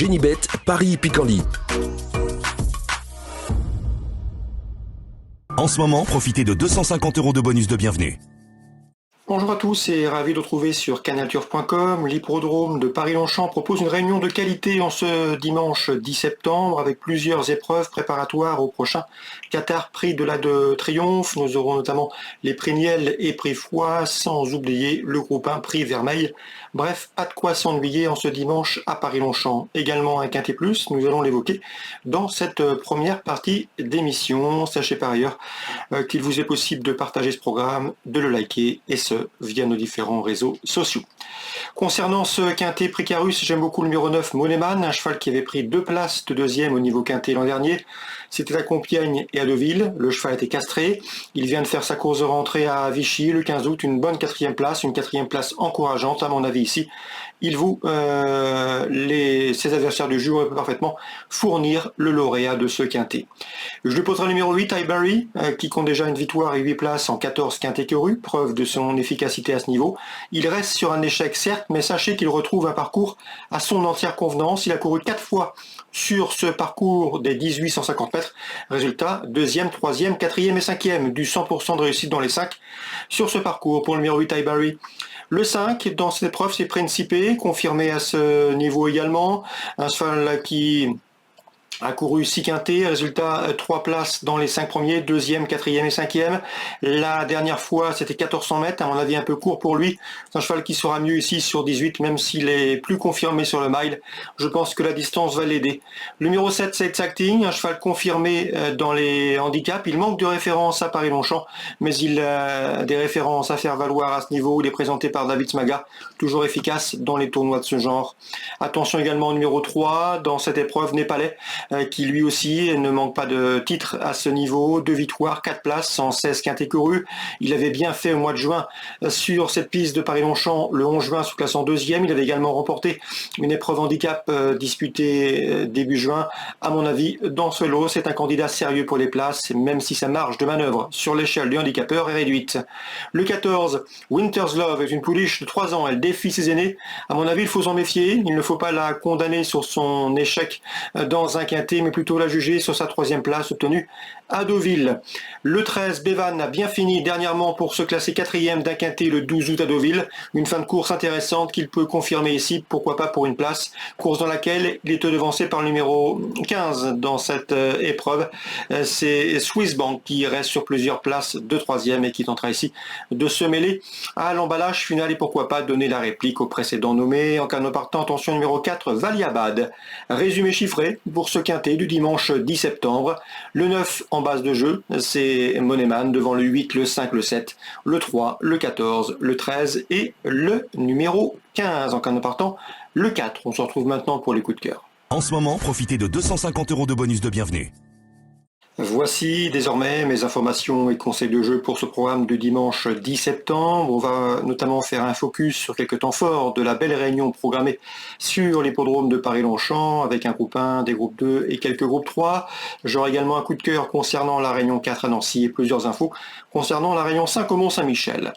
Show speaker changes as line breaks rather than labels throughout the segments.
Génibet, Paris-Picardie. En ce moment, profitez de 250 € de bonus de bienvenue.
Bonjour à tous et ravi de retrouver sur canalturf.com. L'hippodrome de Paris-Longchamp propose une réunion de qualité en ce dimanche 10 septembre avec plusieurs épreuves préparatoires au prochain Qatar Prix de la de Triomphe. Nous aurons notamment les prix Niel et prix Foix, sans oublier le groupe 1 prix Vermeil. Bref, pas de quoi s'ennuyer en ce dimanche à Paris-Longchamp. Également un Quintet Plus, nous allons l'évoquer dans cette première partie d'émission. Sachez par ailleurs qu'il vous est possible de partager ce programme, de le liker et ce via nos différents réseaux sociaux. Concernant ce quintet prix Carus, j'aime beaucoup le numéro 9, Moneman, un cheval qui avait pris 2 places de deuxième au niveau quintet l'an dernier. C'était à Compiègne et à Deauville. Le cheval a été castré. Il vient de faire sa course de rentrée à Vichy le 15 août, une bonne 4e place, une 4e place encourageante à mon avis ici. Il vous, ses adversaires du jour peuvent parfaitement fournir le lauréat de ce quintet. Je lui poserai le numéro 8, Highbury, qui compte déjà une victoire et 8 places en 14 quintet Querru, preuve de son efficacité à ce niveau. Il reste sur un échec certes, mais sachez qu'il retrouve un parcours à son entière convenance. Il a couru 4 fois sur ce parcours des 1850 mètres. Résultat, 2e, 3e, 4e et 5e, du 100% de réussite dans les 5 sur ce parcours pour le numéro 8, Highbury. Le 5, dans cette épreuve, c'est Principe, confirmé à ce niveau également. Un cheval qui a couru 6 quintets, résultat 3 places dans les 5 premiers, 2e, 4e et 5e. La dernière fois, c'était 1400 mètres, à mon avis un peu court pour lui. C'est un cheval qui sera mieux ici sur 18, même s'il est plus confirmé sur le mile. Je pense que la distance va l'aider. Le numéro 7, c'est Exacting, un cheval confirmé dans les handicaps. Il manque de références à Paris-Longchamp, mais il a des références à faire valoir à ce niveau. Il est présenté par David Smaga, toujours efficace dans les tournois de ce genre. Attention également au numéro 3, dans cette épreuve népalais, qui lui aussi ne manque pas de titre à ce niveau, 2 victoires, 4 places, 116 quintet Querru. Il avait bien fait au mois de juin sur cette piste de Paris-Longchamp, le 11 juin, sous classant 2e. Il avait également remporté une épreuve handicap disputée début juin. À mon avis, dans ce lot, c'est un candidat sérieux pour les places, même si sa marge de manœuvre sur l'échelle du handicapeur est réduite. Le 14, Winter's Love, est une pouliche de 3 ans. Elle défie ses aînés. À mon avis, il faut s'en méfier. Il ne faut pas la condamner sur son échec dans un quintet, mais plutôt la juger sur sa 3e place obtenue à Deauville. Le 13, Bevan a bien fini dernièrement pour se classer 4e d'un quintet le 12 août à Deauville. Une fin de course intéressante qu'il peut confirmer ici, pourquoi pas pour une place. Course dans laquelle il est devancé par le numéro 15 dans cette épreuve. C'est Swiss Bank qui reste sur plusieurs places de 3e et qui tentera ici de se mêler à l'emballage final et pourquoi pas donner la réplique au précédent nommé. En cas de partant, attention numéro 4, Valiabad. Résumé chiffré pour ce quintet du dimanche 10 septembre. Le 9 en base de jeu, c'est Moneman devant le 8, le 5, le 7, le 3, le 14, le 13 et le numéro 15. En cas de partant, le 4. On se retrouve maintenant pour les coups de cœur.
En ce moment, profitez de 250 € de bonus de bienvenue.
Voici désormais mes informations et conseils de jeu pour ce programme du dimanche 10 septembre. On va notamment faire un focus sur quelques temps forts de la belle réunion programmée sur l'hippodrome de Paris-Longchamp avec un groupe 1, des groupes 2 et quelques groupes 3. J'aurai également un coup de cœur concernant la réunion 4 à Nancy et plusieurs infos concernant la réunion 5 au Mont-Saint-Michel.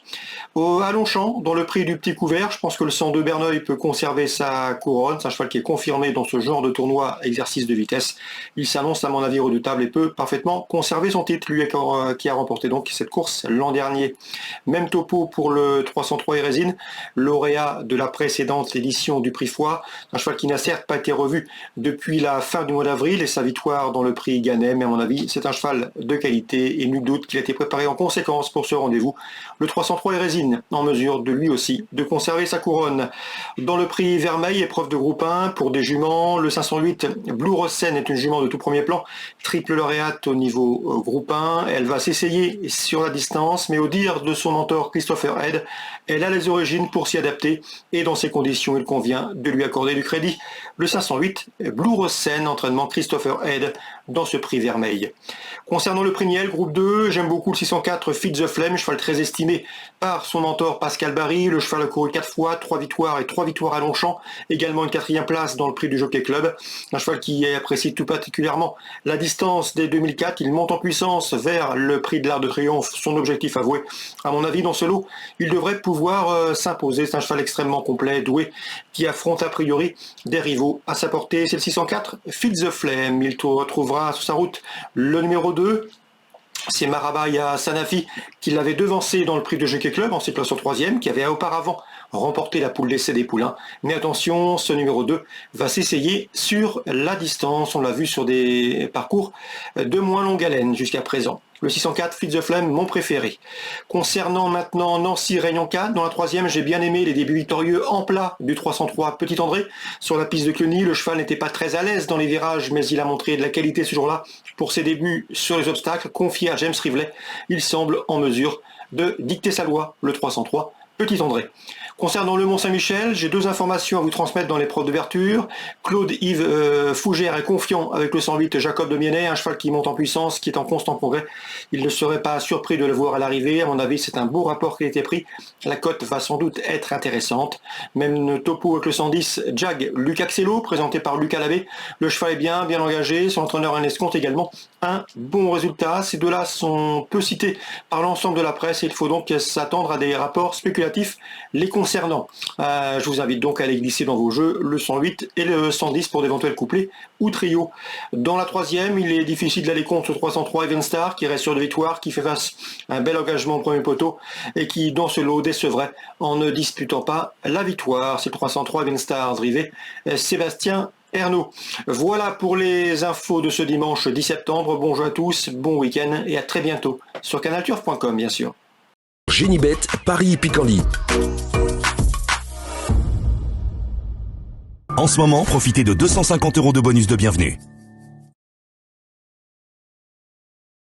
À Longchamp, dans le prix du petit couvert, je pense que le 102 Berneuil peut conserver sa couronne. C'est un cheval qui est confirmé dans ce genre de tournoi exercice de vitesse. Il s'annonce à mon avis redoutable et peut parfaitement conserver son titre, lui qui a remporté donc cette course l'an dernier. Même topo pour le 303 Hérésine, lauréat de la précédente édition du prix Foix, un cheval qui n'a certes pas été revu depuis la fin du mois d'avril et sa victoire dans le prix Gannet, mais à mon avis c'est un cheval de qualité et nul doute qu'il a été préparé en conséquence pour ce rendez-vous. Le 303 Hérésine en mesure de lui aussi de conserver sa couronne. Dans le prix Vermeil, épreuve de groupe 1 pour des juments, le 508 Blue Rosen est une jument de tout premier plan, triple lauréate au niveau groupe 1. Elle va s'essayer sur la distance, mais au dire de son mentor Christopher Head, elle a les origines pour s'y adapter et dans ces conditions, il convient de lui accorder du crédit. Le 508 Blue Rosen, entraînement Christopher Head, dans ce prix vermeil. Concernant le prix Niel, groupe 2, j'aime beaucoup le 604 Feed the Flame, cheval très estimé par son mentor Pascal Barry. Le cheval a couru 4 fois, 3 victoires et 3 victoires à Longchamp. Également une 4e place dans le prix du Jockey Club. Un cheval qui apprécie tout particulièrement la distance des 2004. Il monte en puissance vers le prix de l'Arc de Triomphe, son objectif avoué. À mon avis, dans ce lot, il devrait pouvoir s'imposer. C'est un cheval extrêmement complet, doué, qui affronte a priori des rivaux à sa portée. C'est le 604 Feed the Flame. Il retrouvera sur sa route le numéro 2. C'est Marabaya Sanafi qui l'avait devancé dans le prix de Jockey Club en s'y plaçant 3e, qui avait auparavant remporté la poule d'essai des poulains. Mais attention, ce numéro 2 va s'essayer sur la distance. On l'a vu sur des parcours de moins longue haleine jusqu'à présent. Le 604 Feed the Flame, mon préféré. Concernant maintenant Nancy Réunion 4, dans la 3e, j'ai bien aimé les débuts victorieux en plat du 303 Petit André. Sur la piste de Cluny, le cheval n'était pas très à l'aise dans les virages, mais il a montré de la qualité ce jour-là. Pour ses débuts sur les obstacles, confié à James Rivley, il semble en mesure de dicter sa loi, le 303 Petit André. Concernant le Mont-Saint-Michel, j'ai 2 informations à vous transmettre dans l'épreuve d'ouverture. Claude-Yves Fougère est confiant avec le 108 Jacob de Miennet, un cheval qui monte en puissance, qui est en constant progrès. Il ne serait pas surpris de le voir à l'arrivée. À mon avis, c'est un beau rapport qui a été pris. La cote va sans doute être intéressante. Même topo avec le 110 Jag Luc Axello, présenté par Lucas Labbé. Le cheval est bien engagé. Son entraîneur en escompte également un bon résultat. Ces deux-là sont peu cités par l'ensemble de la presse et il faut donc s'attendre à des rapports spéculatifs les concernant. Je vous invite donc à les glisser dans vos jeux, le 108 et le 110 pour d'éventuels couplets ou trios. Dans la 3e, il est difficile d'aller contre le 303 Evenstar qui reste sur de victoire, qui fait face à un bel engagement au premier poteau et qui dans ce lot décevrait en ne disputant pas la victoire. C'est le 303 Evenstar drivé Sébastien Ernaud. Voilà pour les infos de ce dimanche 10 septembre. Bonjour à tous, bon week-end et à très bientôt sur canalturf.com bien sûr.
Génibet, Paris Picardie. En ce moment, profitez de 250 € de bonus de bienvenue.